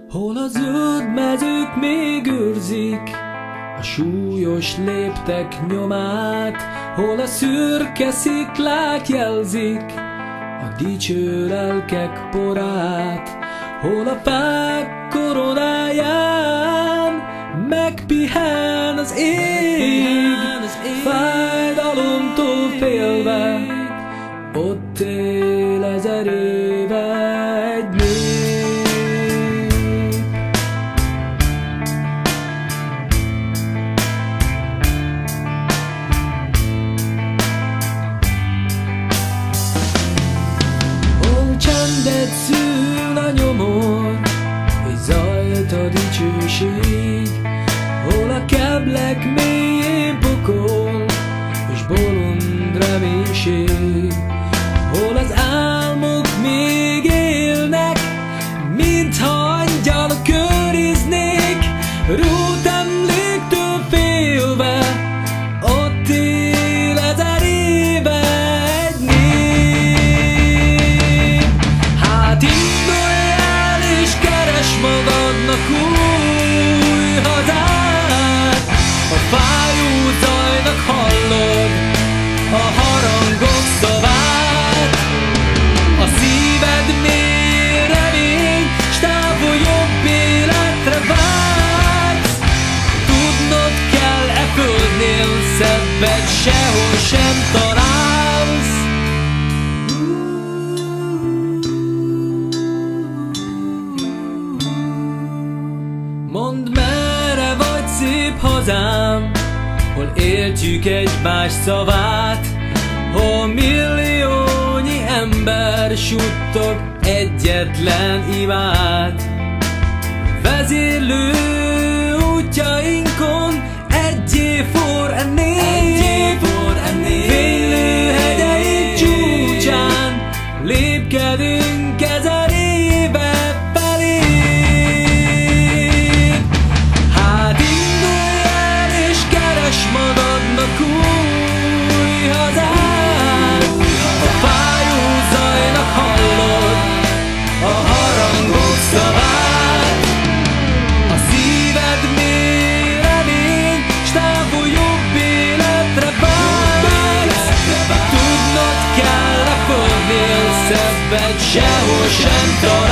Hol a zöld mezők még őrzik a súlyos léptek nyomát, hol a szürke sziklák jelzik a dicső lelkek porát, hol a fák koronáján megpihen az ég, fájdalomtól félve, ott él 1000 éve egy nép. Hol csendet szül a nyomor, és zajt a dicsőség, hol a keblek mélyén pokol, és bolond reménység, hol az álmok még élnek, mintha angyalok köriznék, rót emléktől félve, ott él 1000 éve egy nép. Hát indulj el és keresd magadnak új hazát, a fájó zajnak hallod a harangok szavát, a szíved mély remény, s távol jobb életre vágysz. Tudnod kell, e földnél szebbet sehol sem találsz. Mondd, merre vagy, szép hazám, hol értjük egymás szavát, hol milliónyi ember suttog egyetlen imát. Vezérlő útjainkon egyé forr a nép, fénylő hegyeink csúcsán lépkedünk 1000 éve felé. Hát indulj el és keresd magadnak új hazát, a fájó zajnak hallod a harangok szavát, a szíved mély remény, s távol jobb életre vágysz. Tudnod kell, a földnél szebbet sehol sem találsz.